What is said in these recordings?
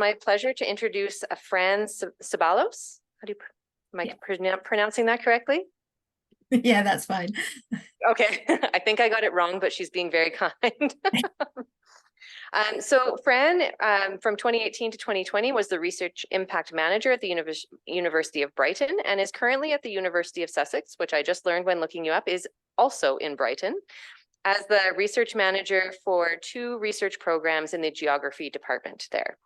My pleasure to introduce Fran Seballos. Am I pronouncing that correctly? Yeah, that's fine. Okay, I think I got it wrong, but she's being very kind. So Fran, from 2018 to 2020, was the Research Impact Manager at the University of Brighton and is currently at the University of Sussex, which I just learned when looking you up is also in Brighton, as the Research Manager for 2 research programs in the Geography department there.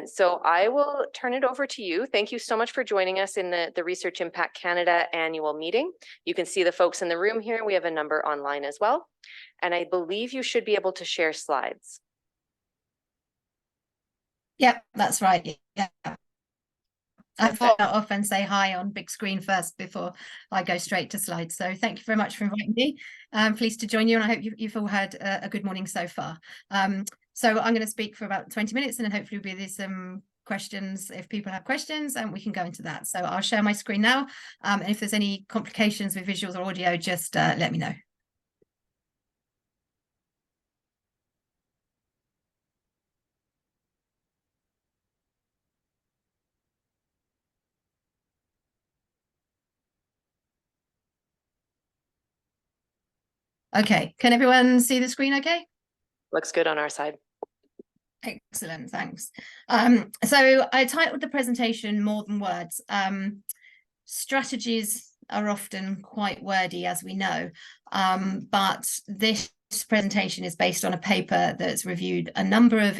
So I will turn it over to you. Thank you so much for joining us in the Research Impact Canada annual meeting. You can see the folks in the room here. We have a number online as well. And I believe you should be able to share slides. Yep, that's right. Yeah. I thought I'd often say hi on big screen first before I go straight to slides. So thank you very much for inviting me. I'm pleased to join you, and I hope you've all had a good morning so far. So I'm going to speak for about 20 minutes, and then hopefully there'll be some questions if people have questions, and we can go into that. So I'll share my screen now. And if there's any complications with visuals or audio, just let me know. Okay, can everyone see the screen okay? Looks good on our side. Excellent, thanks. So I titled the presentation More Than Words. Strategies are often quite wordy, as we know, but this presentation is based on a paper that's reviewed a number of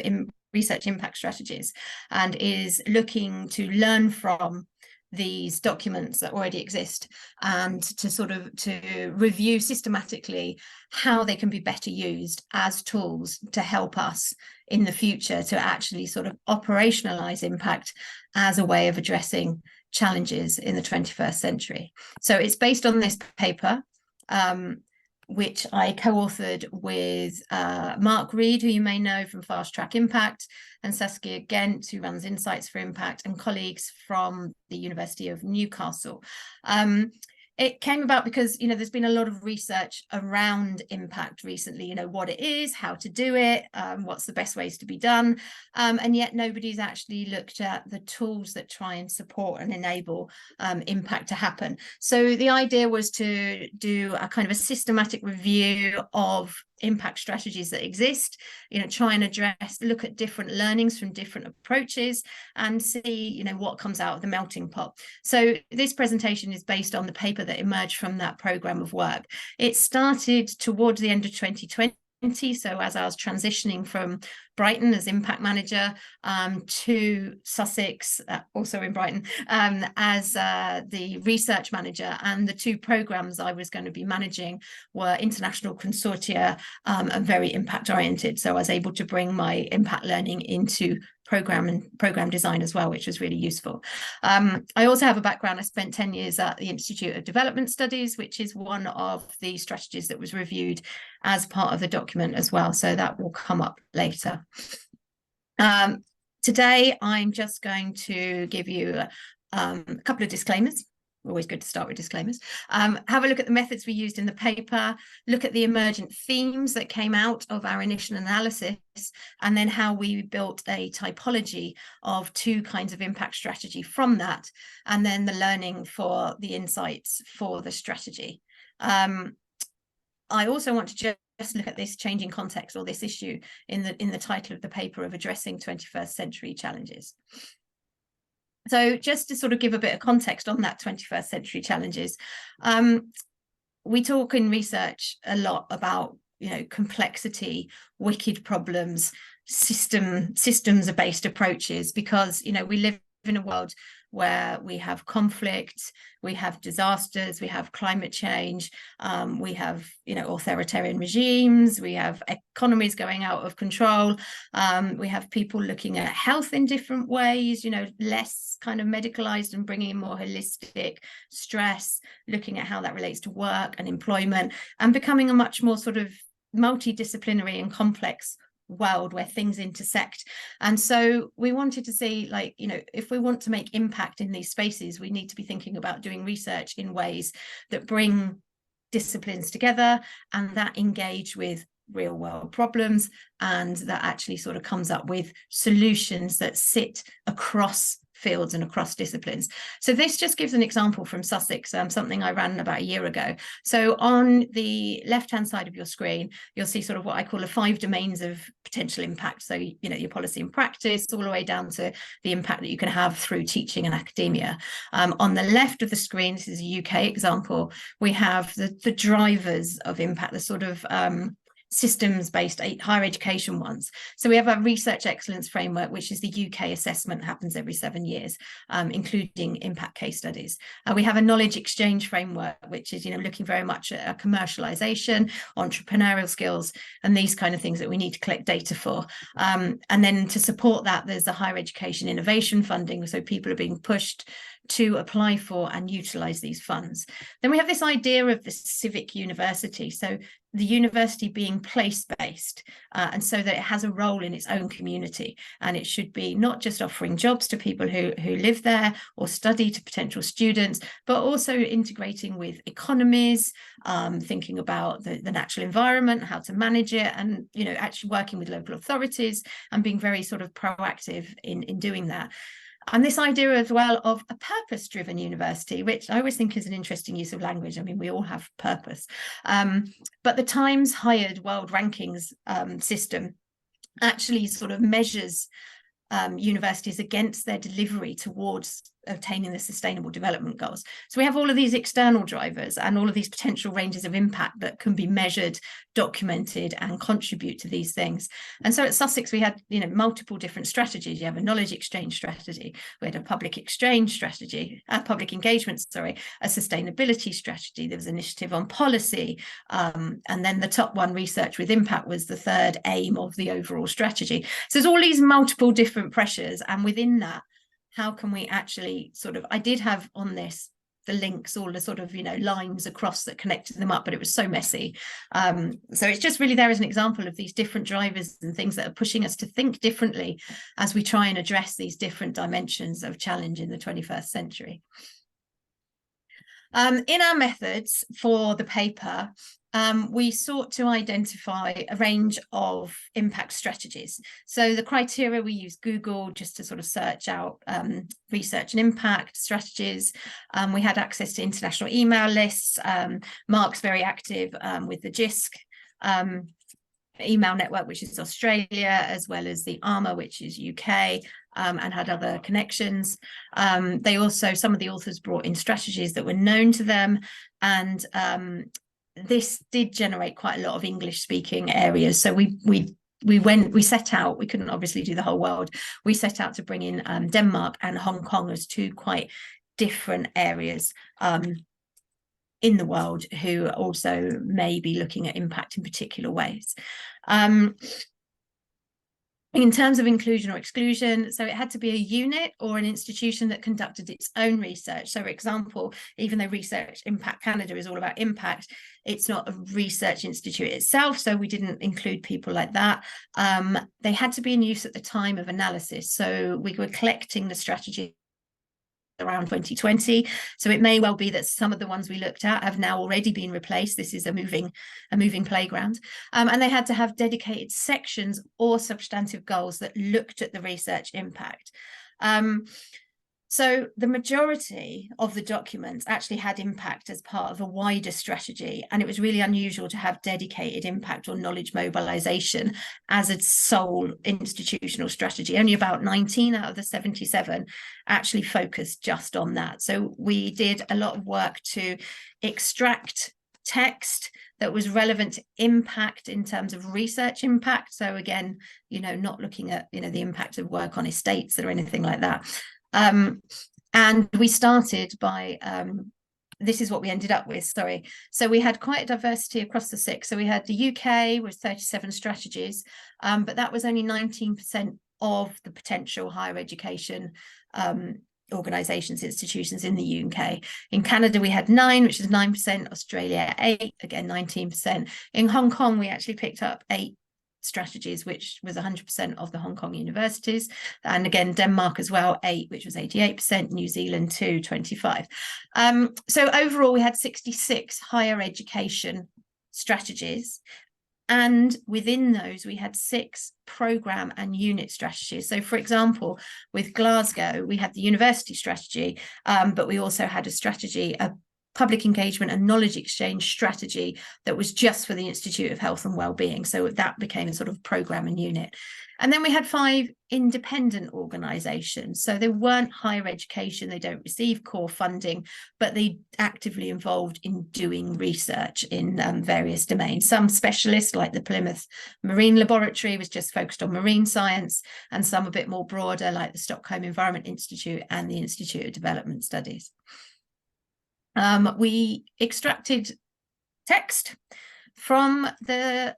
research impact strategies and is looking to learn from these documents that already exist and to review systematically how they can be better used as tools to help us in the future to actually sort of operationalize impact as a way of addressing challenges in the 21st century. So it's based on this paper, which I co-authored with Mark Reed, who you may know from Fast Track Impact, and Saskia Gent, who runs Insights for Impact, and colleagues from the University of Newcastle. It came about because, there's been a lot of research around impact recently, what it is, how to do it, what's the best ways to be done. And yet nobody's actually looked at the tools that try and support and enable impact to happen. So the idea was to do a kind of a systematic review of impact strategies that exist, try and look at different learnings from different approaches and see, what comes out of the melting pot. So this presentation is based on the paper that emerged from that program of work. It started towards the end of 2020. So as I was transitioning from Brighton as impact manager to Sussex, also in Brighton, as the research manager, and the 2 programs I was going to be managing were international consortia and very impact oriented. So I was able to bring my impact learning into program design as well, which was really useful. I also have a background. I spent 10 years at the Institute of Development Studies, which is one of the strategies that was reviewed as part of the document as well. So that will come up later. Today, I'm just going to give you a couple of disclaimers. Always good to start with disclaimers. Have a look at the methods we used in the paper, look at the emergent themes that came out of our initial analysis, and then how we built a typology of 2 kinds of impact strategy from that, and then the learning for the insights for the strategy. I also want to just look at this changing context, or this issue in the title of the paper of addressing 21st century challenges. So just to sort of give a bit of context on that 21st century challenges, we talk in research a lot about, complexity, wicked problems, systems-based approaches, because, we live in a world where we have conflict, we have disasters, we have climate change, we have, authoritarian regimes, we have economies going out of control, we have people looking at health in different ways, less kind of medicalized and bringing in more holistic stress, looking at how that relates to work and employment, and becoming a much more sort of multidisciplinary and complex world where things intersect. And so we wanted to see, if we want to make impact in these spaces, we need to be thinking about doing research in ways that bring disciplines together and that engage with real world problems, and that actually sort of comes up with solutions that sit across fields and across disciplines. So this just gives an example from Sussex, something I ran about a year ago. So on the left-hand side of your screen, you'll see sort of what I call the 5 domains of potential impact. So, you know, your policy and practice, all the way down to the impact that you can have through teaching and academia. On the left of the screen, this is a UK example, we have the drivers of impact, the sort of systems-based higher education ones. So we have a research excellence framework, which is the UK assessment, happens every 7 years, including impact case studies. We have a knowledge exchange framework, which is, you know, looking very much at commercialization, entrepreneurial skills, and these kind of things that we need to collect data for. And then to support that, there's the higher education innovation funding. So people are being pushed to apply for and utilize these funds. Then we have this idea of the civic university. So the university being place-based, and so that it has a role in its own community, and it should be not just offering jobs to people who live there or study, to potential students, but also integrating with economies, thinking about the natural environment, how to manage it, and, you know, actually working with local authorities and being very sort of proactive in doing that. And this idea as well of a purpose-driven university, which I always think is an interesting use of language. I mean, we all have purpose. But the Times hired world rankings system actually sort of measures universities against their delivery towards obtaining the sustainable development goals. So we have all of these external drivers and all of these potential ranges of impact that can be measured, documented, and contribute to these things. And so at Sussex, we had, you know, multiple different strategies. You have a knowledge exchange strategy, we had a public exchange strategy, public engagement, sorry, a sustainability strategy, there was an initiative on policy, and then the top one, research with impact, was the third aim of the overall strategy. So there's all these multiple different pressures, and within that, how can we actually sort of, I did have on this the links, all the sort of, you know, lines across that connected them up, but it was so messy. So it's just really there as an example of these different drivers and things that are pushing us to think differently as we try and address these different dimensions of challenge in the 21st century. In our methods for the paper, we sought to identify a range of impact strategies. So the criteria, we use Google just to sort of search out research and impact strategies. We had access to international email lists. Mark's very active with the JISC email network, which is Australia, as well as the ARMA, which is UK, and had other connections. They also, some of the authors brought in strategies that were known to them, and this did generate quite a lot of English speaking areas. So we set out, we couldn't obviously do the whole world. We set out to bring in Denmark and Hong Kong as two quite different areas in the world who also may be looking at impact in particular ways. In terms of inclusion or exclusion, so it had to be a unit or an institution that conducted its own research. So for example, even though Research Impact Canada is all about impact, it's not a research institute itself, so we didn't include people like that. They had to be in use at the time of analysis. So we were collecting the strategy around 2020, so it may well be that some of the ones we looked at have now already been replaced. This is a moving playground, and they had to have dedicated sections or substantive goals that looked at the research impact. So the majority of the documents actually had impact as part of a wider strategy, and it was really unusual to have dedicated impact or knowledge mobilization as a sole institutional strategy. Only about 19 out of the 77 actually focused just on that. So we did a lot of work to extract text that was relevant to impact in terms of research impact. So again, you know, not looking at, you know, the impact of work on estates or anything like that. And we started by, this is what we ended up with, sorry. So we had quite a diversity across the 6. So we had the UK with 37 strategies, but that was only 19% of the potential higher education organisations, institutions in the UK. In Canada, we had 9, which is 9%, Australia 8, again 19%. In Hong Kong, we actually picked up 8 strategies, which was 100% of the Hong Kong universities, and again Denmark as well 8, which was 88%, New Zealand 2, 25. So overall we had 66 higher education strategies, And within those, we had 6 programme and unit strategies. So, for example, with Glasgow, we had the university strategy, but we also had a strategy, a public engagement and knowledge exchange strategy that was just for the Institute of Health and Wellbeing. So that became a sort of programme and unit. And then we had 5 independent organisations. So they weren't higher education, they don't receive core funding, but they actively involved in doing research in various domains. Some specialists, like the Plymouth Marine Laboratory, was just focused on marine science, and some a bit more broader, like the Stockholm Environment Institute and the Institute of Development Studies. We extracted text from the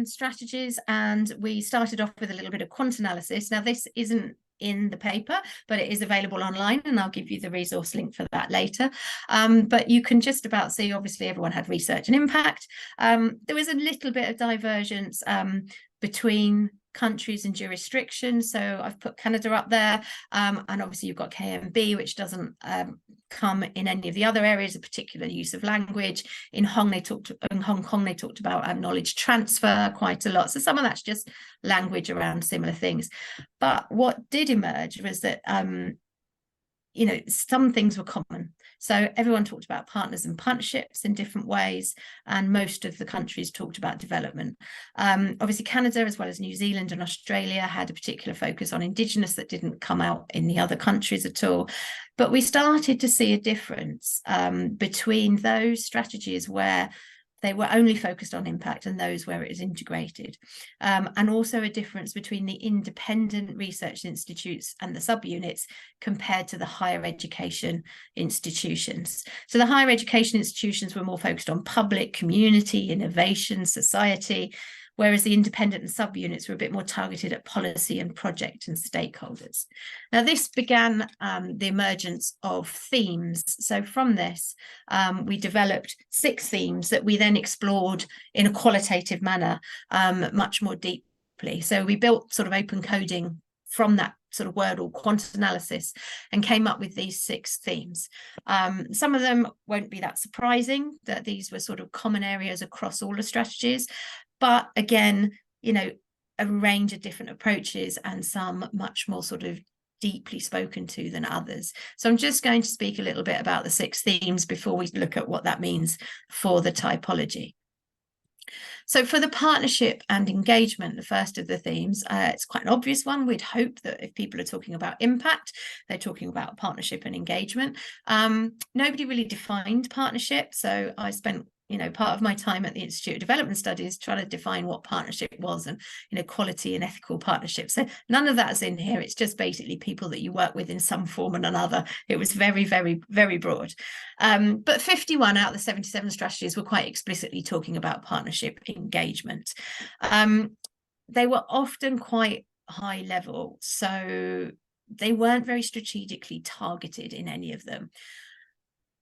strategies, and we started off with a little bit of quant analysis. Now, this isn't in the paper, but it is available online, and I'll give you the resource link for that later. But you can just about see, obviously, everyone had research and impact. There was a little bit of divergence between countries and jurisdictions. So I've put Canada up there, and obviously you've got KMB, which doesn't come in any of the other areas of particular use of language. In Hong Kong, they talked about knowledge transfer quite a lot. So some of that's just language around similar things. But what did emerge was that some things were common. So everyone talked about partners and partnerships in different ways, and most of the countries talked about development. Obviously, Canada, as well as New Zealand and Australia, had a particular focus on Indigenous that didn't come out in the other countries at all. But we started to see a difference between those strategies where they were only focused on impact and those where it is integrated. And also a difference between the independent research institutes and the subunits compared to the higher education institutions. So the higher education institutions were more focused on public, community, innovation, society, whereas the independent and subunits were a bit more targeted at policy and project and stakeholders. Now, this began the emergence of themes. So from this, we developed 6 themes that we then explored in a qualitative manner, much more deeply. So we built sort of open coding from that sort of word or quant analysis and came up with these 6 themes. Some of them won't be that surprising, that these were sort of common areas across all the strategies. But again, a range of different approaches, and some much more sort of deeply spoken to than others. So I'm just going to speak a little bit about the 6 themes before we look at what that means for the typology. So for the partnership and engagement, the first of the themes, it's quite an obvious one. We'd hope that if people are talking about impact, they're talking about partnership and engagement. Nobody really defined partnership. So I spent part of my time at the Institute of Development Studies trying to define what partnership was, and quality and ethical partnerships. So none of that's in here. It's just basically people that you work with in some form and another. It was very, very, very broad. But 51 out of the 77 strategies were quite explicitly talking about partnership engagement. They were often quite high level, so they weren't very strategically targeted in any of them.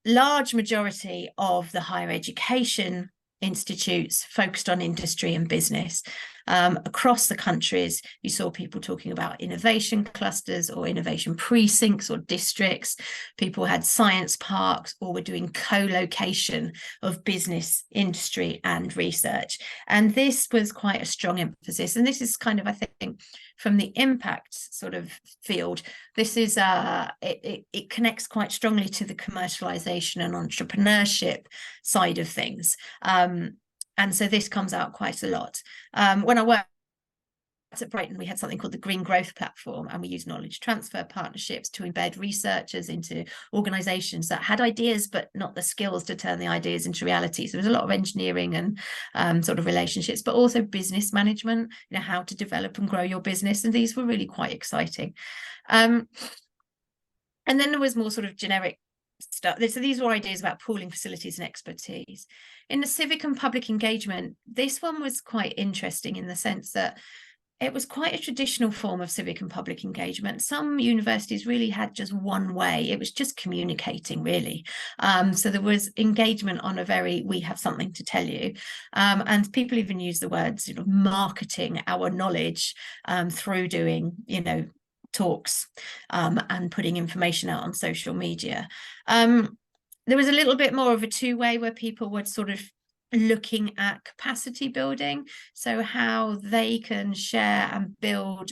Large majority of the higher education institutes focused on industry and business. Across the countries, you saw people talking about innovation clusters or innovation precincts or districts. People had science parks, or were doing co-location of business, industry and research. And this was quite a strong emphasis. And this is kind of, I think, from the impact sort of field, this is it connects quite strongly to the commercialization and entrepreneurship side of things. And so this comes out quite a lot. When I worked at Brighton, we had something called the Green Growth Platform, and we used knowledge transfer partnerships to embed researchers into organizations that had ideas but not the skills to turn the ideas into reality. So there was a lot of engineering and sort of relationships, but also business management, how to develop and grow your business. And these were really quite exciting. And then there was more sort of generic stuff. So these were ideas about pooling facilities and expertise. In the civic and public engagement, this one was quite interesting in the sense that it was quite a traditional form of civic and public engagement. Some universities really had just one way. It was just communicating, really. So there was engagement on a very, we have something to tell you. And people even use the words, marketing our knowledge through doing, talks and putting information out on social media. There was a little bit more of a two-way where people would sort of looking at capacity building, so how they can share and build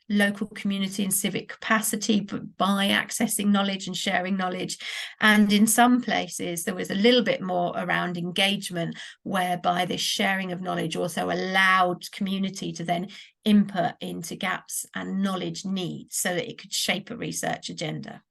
local community and civic capacity by accessing knowledge and sharing knowledge. And in some places there was a little bit more around engagement, whereby this sharing of knowledge also allowed community to then input into gaps and knowledge needs so that it could shape a research agenda.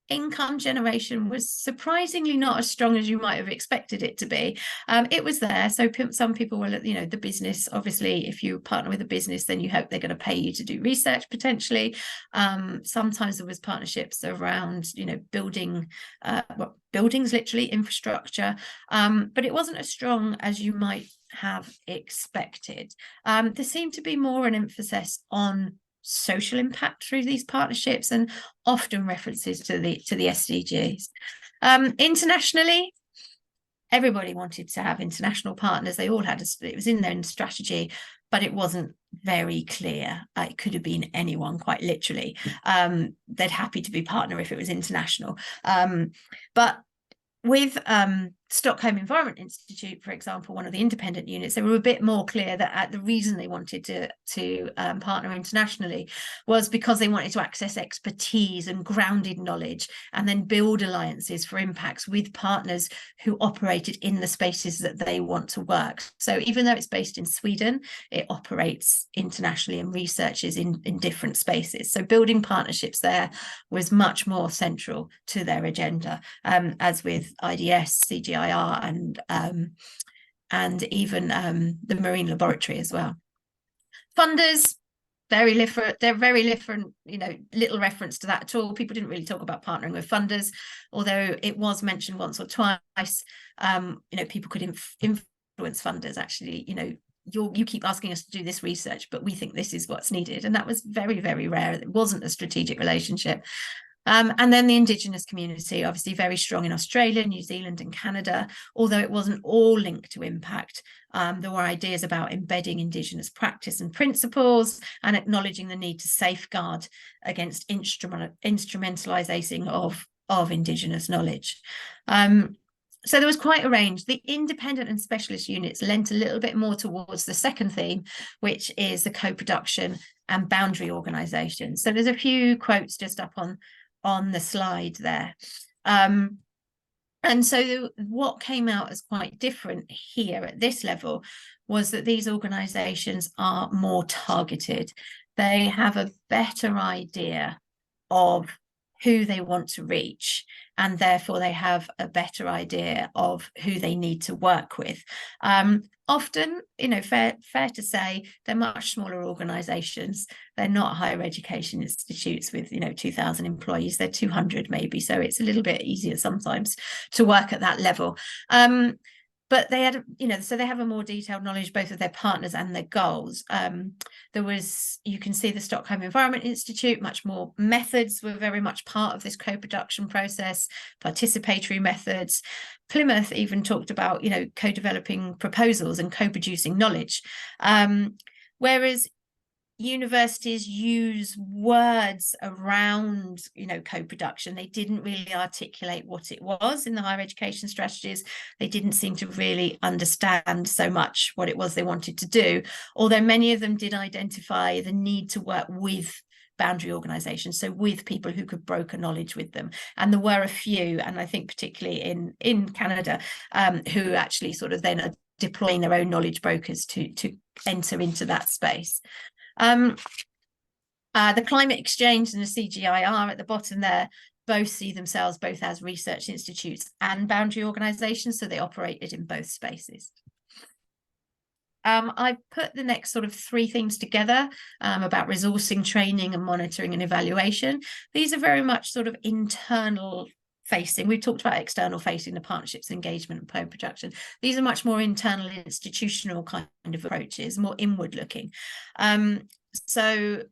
Income generation was surprisingly not as strong as you might have expected it to be. It was there. So some people were, you know, the business, obviously, if you partner with a business, then you hope they're going to pay you to do research potentially. Sometimes there was partnerships around, you know, building, buildings, literally infrastructure, but it wasn't as strong as you might have expected. There seemed to be more an emphasis on social impact through these partnerships, and often references to the SDGs. Internationally, everybody wanted to have international partners. They all had it was in their strategy, but it wasn't very clear. It could have been anyone, quite literally. They'd happy to be partner if it was international. But with Stockholm Environment Institute, for example, one of the independent units, they were a bit more clear that the reason they wanted to partner internationally was because they wanted to access expertise and grounded knowledge, and then build alliances for impacts with partners who operated in the spaces that they want to work. So even though it's based in Sweden, it operates internationally and researches in different spaces. So building partnerships there was much more central to their agenda, as with IDS, CGIR, and even the Marine Laboratory as well. Funders, very different. They're very different. You know, little reference to that at all. People didn't really talk about partnering with funders, although it was mentioned once or twice. You know, people could influence funders. Actually, you know, you keep asking us to do this research, but we think this is what's needed, and that was very, very rare. It wasn't a strategic relationship. And then the Indigenous community, obviously very strong in Australia, New Zealand and Canada, although it wasn't all linked to impact. There were ideas about embedding Indigenous practice and principles, and acknowledging the need to safeguard against instrumentalisation of Indigenous knowledge. So there was quite a range. The independent and specialist units lent a little bit more towards the second theme, which is the co-production and boundary organisation. So there's a few quotes just up on the slide there. And so what came out as quite different here at this level was that these organisations are more targeted. They have a better idea of who they want to reach, and therefore they have a better idea of who they need to work with. Often, you know, fair to say, they're much smaller organisations. They're not higher education institutes with, you know, 2,000 employees. They're 200 maybe, so it's a little bit easier sometimes to work at that level. But they had, you know, so they have a more detailed knowledge both of their partners and their goals. There was, you can see the Stockholm Environment Institute, much more methods were very much part of this co-production process, participatory methods. Plymouth even talked about, you know, co-developing proposals and co-producing knowledge. Whereas universities use words around, you know, co-production. They didn't really articulate what it was in the higher education strategies. They didn't seem to really understand so much what it was they wanted to do, although many of them did identify the need to work with boundary organisations, so with people who could broker knowledge with them. And there were a few, and I think particularly in Canada, who actually sort of then are deploying their own knowledge brokers to enter into that space. The Climate Exchange and the CGIR at the bottom there both see themselves both as research institutes and boundary organisations, so they operated in both spaces. I put the next sort of three themes together about resourcing, training and monitoring and evaluation. These are very much sort of internal facing. We've talked about external facing, the partnerships, engagement and co-production. These are much more internal institutional kind of approaches, more inward looking. So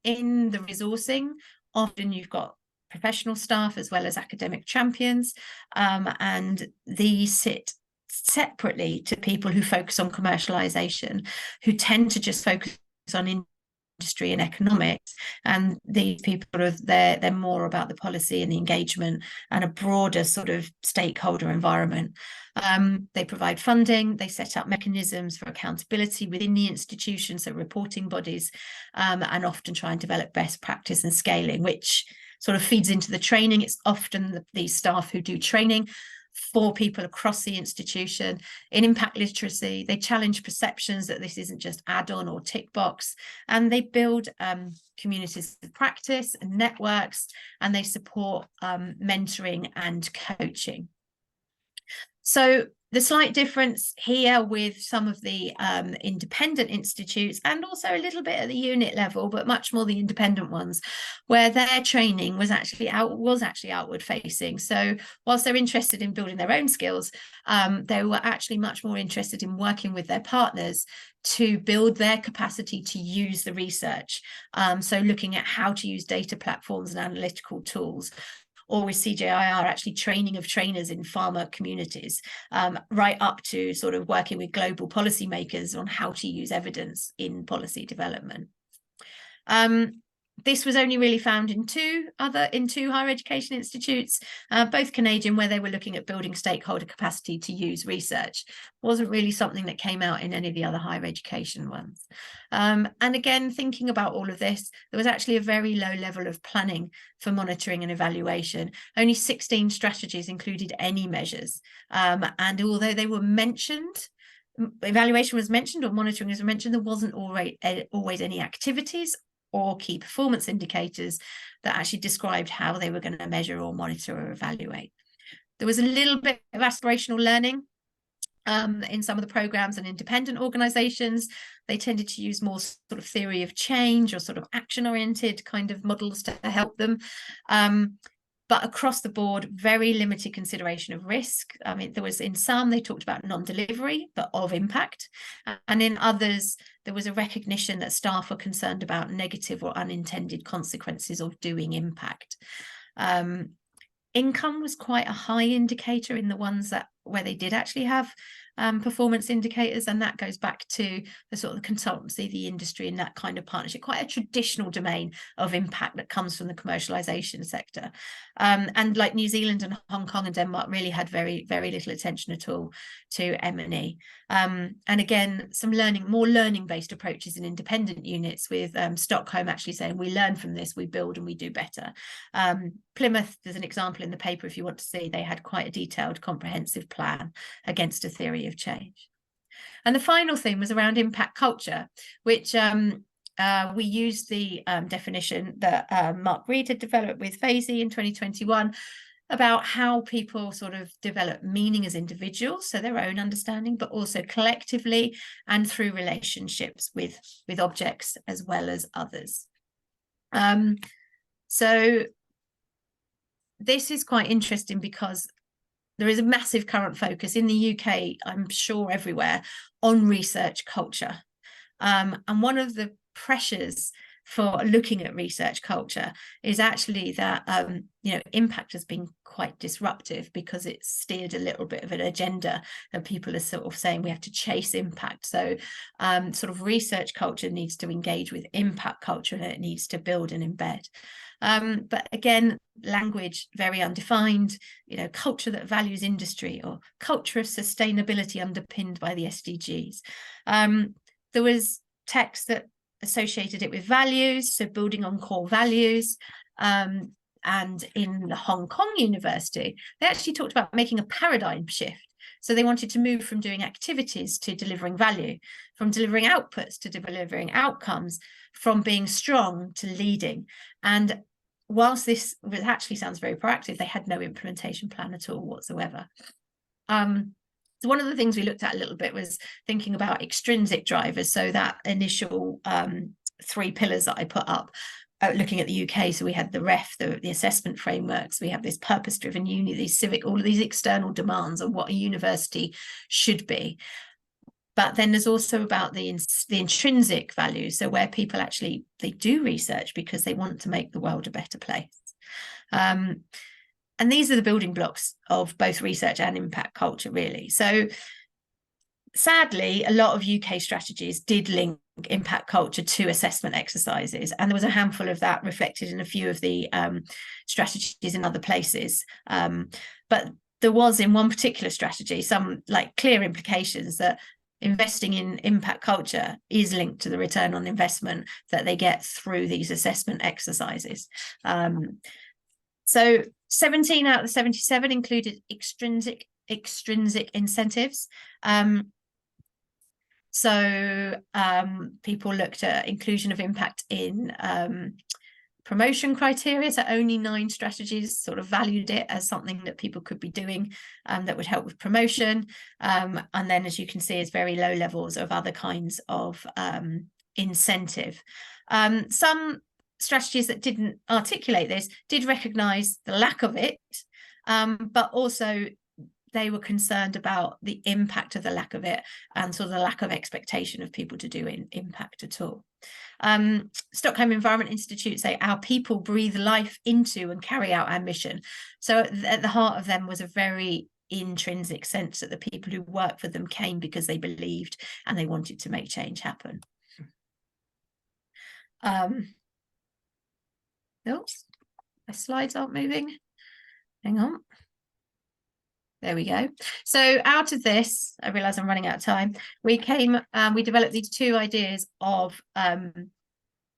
in the resourcing, often you've got professional staff as well as academic champions, and these sit separately to people who focus on commercialization, who tend to just focus on industry and economics, and these people they're more about the policy and the engagement and a broader sort of stakeholder environment. They provide funding, they set up mechanisms for accountability within the institution, so reporting bodies, and often try and develop best practice and scaling, which sort of feeds into the training. It's often the staff who do training for people across the institution. In impact literacy, they challenge perceptions that this isn't just add-on or tick box, and they build communities of practice and networks, and they support mentoring and coaching. So the slight difference here with some of the independent institutes, and also a little bit at the unit level, but much more the independent ones, where their training was actually outward facing. So whilst they're interested in building their own skills, they were actually much more interested in working with their partners to build their capacity to use the research. So looking at how to use data platforms and analytical tools, or with CJIR actually training of trainers in pharma communities, right up to sort of working with global policymakers on how to use evidence in policy development. This was only really found in two higher education institutes, both Canadian, where they were looking at building stakeholder capacity to use research. Wasn't really something that came out in any of the other higher education ones. And again, thinking about all of this, there was actually a very low level of planning for monitoring and evaluation. Only 16 strategies included any measures. And although they were mentioned, evaluation was mentioned or monitoring was mentioned, there wasn't always any activities or key performance indicators that actually described how they were going to measure or monitor or evaluate. There was a little bit of aspirational learning in some of the programs, and independent organizations, they tended to use more sort of theory of change or sort of action-oriented kind of models to help them. But across the board, very limited consideration of risk. I mean, there was in some, they talked about non-delivery, but of impact. And in others, there was a recognition that staff were concerned about negative or unintended consequences of doing impact. Income was quite a high indicator in the ones where they did actually have performance indicators, and that goes back to the sort of the consultancy, the industry, and that kind of partnership, quite a traditional domain of impact that comes from the commercialization sector. And like New Zealand and Hong Kong and Denmark really had very, very little attention at all to M&E. And again, more learning-based approaches in independent units, with Stockholm actually saying, we learn from this, we build and we do better. Plymouth, there's an example in the paper if you want to see, they had quite a detailed, comprehensive plan against a theory of change. And the final thing was around impact culture, which we used the definition that Mark Reed had developed with FASY in 2021 about how people sort of develop meaning as individuals, so their own understanding, but also collectively and through relationships with objects as well as others. So this is quite interesting because there is a massive current focus in the UK, I'm sure everywhere, on research culture. And one of the pressures for looking at research culture is actually that impact has been quite disruptive, because it's steered a little bit of an agenda that people are sort of saying we have to chase impact. So sort of research culture needs to engage with impact culture, and it needs to build and embed. But again, language very undefined, culture that values industry, or culture of sustainability underpinned by the SDGs. There was text that associated it with values, so building on core values. And in the Hong Kong University, they actually talked about making a paradigm shift. So they wanted to move from doing activities to delivering value, from delivering outputs to delivering outcomes, from being strong to leading. And whilst this actually sounds very proactive, they had no implementation plan at all whatsoever. So one of the things we looked at a little bit was thinking about extrinsic drivers. So that initial 3 pillars that I put up, looking at the UK. So we had the REF, the assessment frameworks. We have this purpose-driven uni, these civic, all of these external demands on what a university should be. But then there's also about the intrinsic values. So where people actually, they do research because they want to make the world a better place. And these are the building blocks of both research and impact culture, really. So sadly, a lot of UK strategies did link impact culture to assessment exercises, and there was a handful of that reflected in a few of the strategies in other places. But there was, in one particular strategy, some like clear implications that investing in impact culture is linked to the return on investment that they get through these assessment exercises. So 17 out of the 77 included extrinsic incentives. People looked at inclusion of impact in promotion criteria. So only 9 strategies sort of valued it as something that people could be doing that would help with promotion. And then, as you can see, it's very low levels of other kinds of incentive. Some strategies that didn't articulate this did recognise the lack of it, but also they were concerned about the impact of the lack of it and sort of the lack of expectation of people to do impact at all. Stockholm Environment Institute say our people breathe life into and carry out our mission. So at the heart of them was a very intrinsic sense that the people who worked for them came because they believed and they wanted to make change happen. Oops, my slides aren't moving. Hang on. There we go. So out of this, I realize I'm running out of time. We developed these 2 ideas of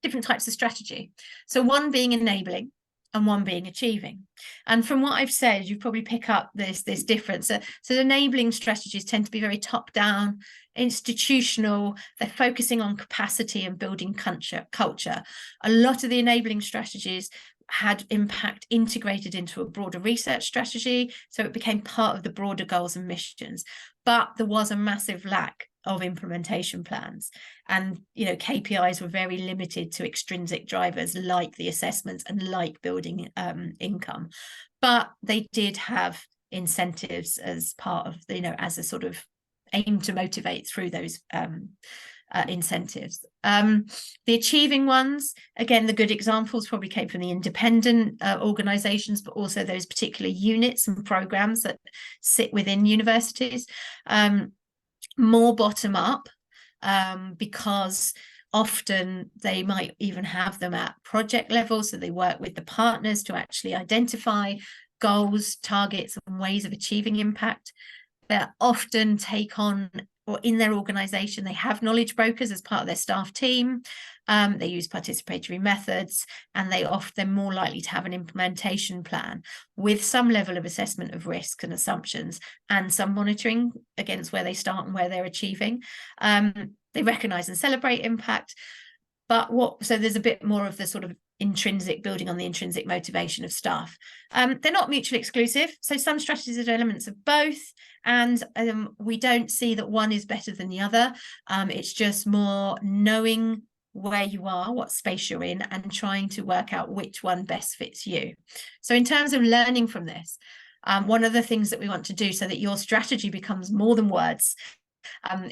different types of strategy. So one being enabling and one being achieving. And from what I've said, you probably pick up this difference. So enabling strategies tend to be very top-down, institutional. They're focusing on capacity and building culture. A lot of the enabling strategies had impact integrated into a broader research strategy, so it became part of the broader goals and missions. But there was a massive lack of implementation plans, and KPIs were very limited to extrinsic drivers like the assessments and like building income. But they did have incentives as part of as a sort of aim to motivate through those incentives. The achieving ones, again, the good examples probably came from the independent organizations, but also those particular units and programs that sit within universities. More bottom up, because often they might even have them at project level, so they work with the partners to actually identify goals, targets, and ways of achieving impact. They often take on, or in their organization, they have knowledge brokers as part of their staff team. They use participatory methods, and they're more likely to have an implementation plan with some level of assessment of risk and assumptions and some monitoring against where they start and where they're achieving. They recognize and celebrate impact, so there's a bit more of the sort of intrinsic, building on the intrinsic motivation of staff. They're not mutually exclusive, so some strategies have elements of both, and we don't see that one is better than the other. It's just more knowing where you are, what space you're in, and trying to work out which one best fits you. So in terms of learning from this, one of the things that we want to do so that your strategy becomes more than words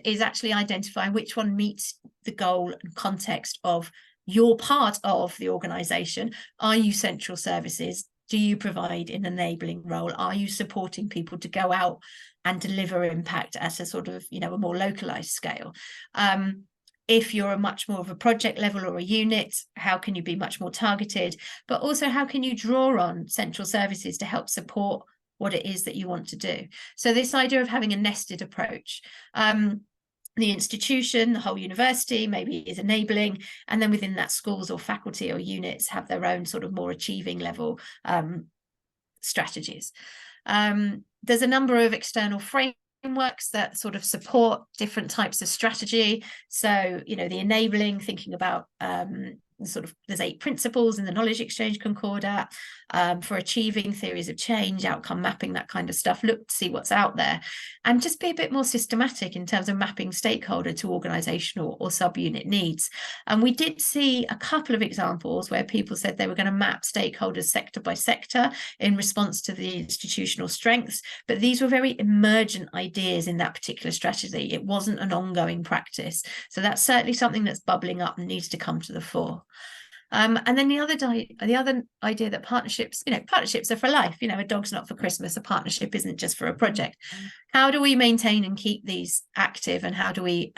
is actually identify which one meets the goal and context of your part of the organization. Are you central services? Do you provide an enabling role? Are you supporting people to go out and deliver impact at a sort of, a more localized scale? If you're a much more of a project level or a unit, how can you be much more targeted? But also, how can you draw on central services to help support what it is that you want to do? So this idea of having a nested approach. The institution, the whole university maybe is enabling, and then within that, schools or faculty or units have their own sort of more achieving level strategies. There's a number of external frameworks that sort of support different types of strategy. So, the enabling, thinking about there's 8 principles in the knowledge exchange concordat for achieving theories of change, outcome mapping, that kind of stuff. Look to see what's out there and just be a bit more systematic in terms of mapping stakeholder to organizational or subunit needs. And we did see a couple of examples where people said they were going to map stakeholders sector by sector in response to the institutional strengths, but these were very emergent ideas in that particular strategy. It wasn't an ongoing practice. So that's certainly something that's bubbling up and needs to come to the fore. And then the other idea that partnerships, partnerships are for life. A dog's not for Christmas. A partnership isn't just for a project. How do we maintain and keep these active, and how do we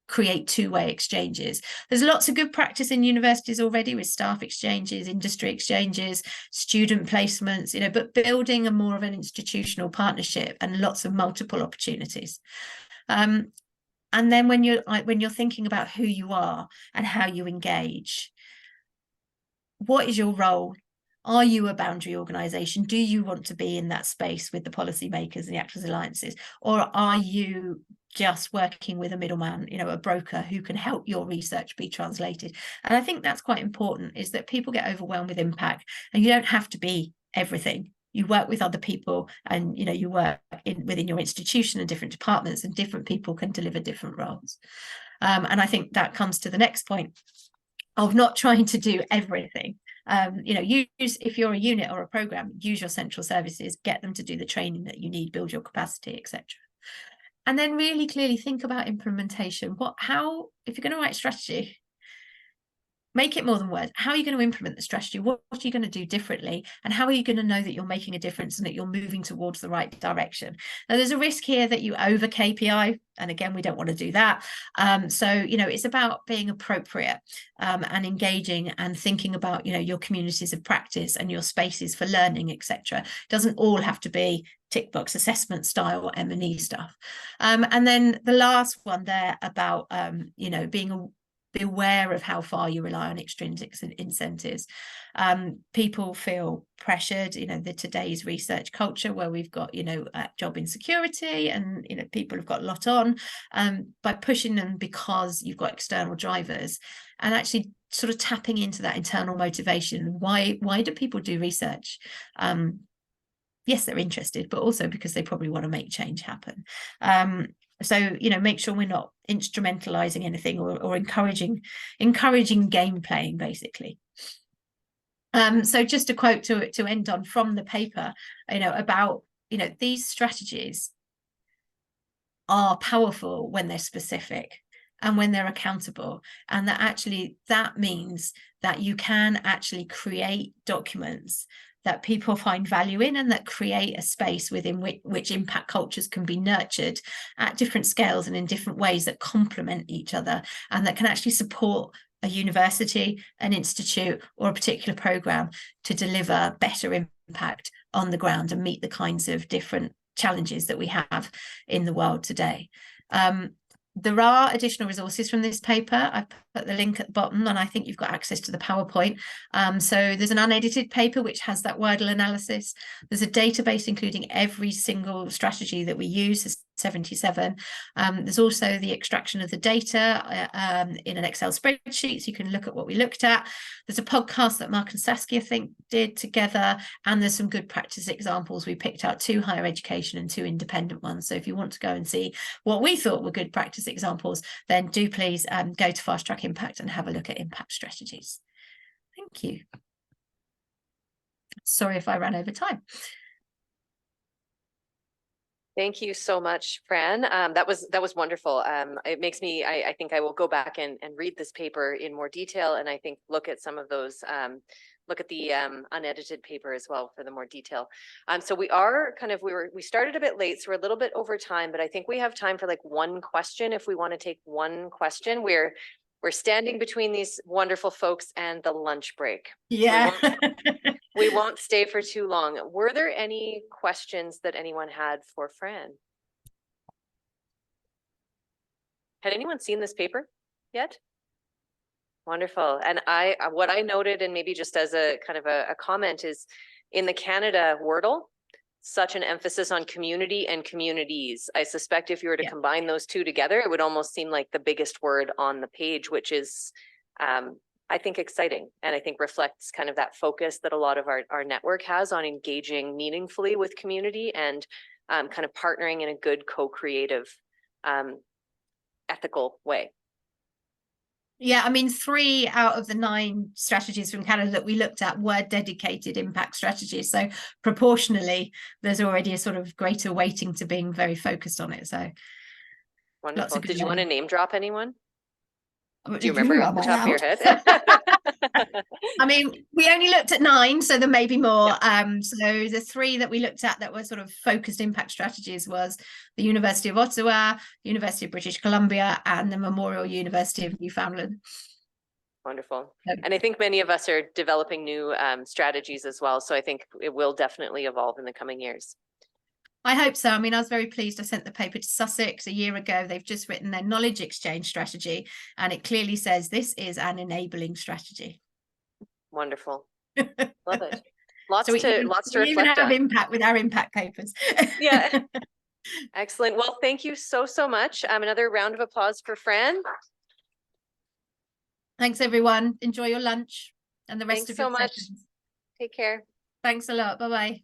create two-way exchanges? There's lots of good practice in universities already with staff exchanges, industry exchanges, student placements, but building a more of an institutional partnership and lots of multiple opportunities. And then when you're thinking about who you are and how you engage, what is your role? Are you a boundary organisation? Do you want to be in that space with the policymakers and the actors alliances? Or are you just working with a middleman, a broker who can help your research be translated? And I think that's quite important, is that people get overwhelmed with impact, and you don't have to be everything. You work with other people, and you work within your institution and different departments, and different people can deliver different roles. And I think that comes to the next point of not trying to do everything. If you're a unit or a program, use your central services, get them to do the training that you need, build your capacity, etc. And then really clearly think about implementation. If you're going to write strategy, make it more than words. How are you going to implement the strategy? What are you going to do differently? And how are you going to know that you're making a difference and that you're moving towards the right direction? Now, there's a risk here that you over KPI. And again, we don't want to do that. So it's about being appropriate and engaging and thinking about, your communities of practice and your spaces for learning, etc. It doesn't all have to be tick box assessment style M&E stuff. And then the last one there about, be aware of how far you rely on extrinsic incentives. People feel pressured, today's research culture where we've got, job insecurity, and, people have got a lot on, by pushing them because you've got external drivers, and actually sort of tapping into that internal motivation. Why do people do research? Yes, they're interested, but also because they probably want to make change happen. So, make sure we're not instrumentalizing anything or encouraging game playing, basically. So just a quote to end on from the paper, about, these strategies are powerful when they're specific and when they're accountable, and that means that you can actually create documents that people find value in, and that create a space within which impact cultures can be nurtured at different scales and in different ways that complement each other, and that can actually support a university, an institute, or a particular program to deliver better impact on the ground and meet the kinds of different challenges that we have in the world today. There are additional resources from this paper. I've put the link at the bottom, and I think you've got access to the PowerPoint. So there's an unedited paper which has that Wordle analysis. There's a database including every single strategy that we use, there's 77. There's also the extraction of the data in an Excel spreadsheet, so you can look at what we looked at. There's a podcast that Mark and Saskia, I think, did together, and there's some good practice examples. We picked out 2 higher education and 2 independent ones. So if you want to go and see what we thought were good practice examples, then do please go to Fast Track Impact and have a look at impact strategies. Thank you. Sorry if I ran over time. Thank you so much, Fran. That was wonderful. It makes me, I think I will go back and read this paper in more detail, and I think look at some of those, look at the unedited paper as well for the more detail. So we are we started a bit late, so we're a little bit over time, but I think we have time for like one question if we want to take one question. We're standing between these wonderful folks and the lunch break. Yeah. We won't stay for too long. Were there any questions that anyone had for Fran? Had anyone seen this paper yet? Wonderful. And what I noted, and maybe just as a kind of a comment, is in the Canada Wordle, such an emphasis on community and communities. I suspect if you were to combine those two together, it would almost seem like the biggest word on the page, which is, I think, exciting. And I think reflects kind of that focus that a lot of our network has on engaging meaningfully with community and kind of partnering in a good co-creative, ethical way. Yeah, I mean, 3 out of the 9 strategies from Canada that we looked at were dedicated impact strategies. So proportionally, there's already a sort of greater weighting to being very focused on it. So wonderful. Did you want to name drop anyone? Do you remember off the top of your head? I mean, we only looked at 9, so there may be more. So the 3 that we looked at that were sort of focused impact strategies was the University of Ottawa, University of British Columbia, and the Memorial University of Newfoundland. Wonderful. And I think many of us are developing new strategies as well. So I think it will definitely evolve in the coming years. I hope so. I mean, I was very pleased. I sent the paper to Sussex a year ago. They've just written their knowledge exchange strategy, and it clearly says this is an enabling strategy. Wonderful. Love it. Lots So we to even reflect have on. impact with our impact papers. Yeah. Excellent. Well, thank you so much. Another round of applause for Fran. Thanks, everyone. Enjoy your lunch and the rest Thanks of so your much. sessions. Take care. Thanks a lot. Bye-bye.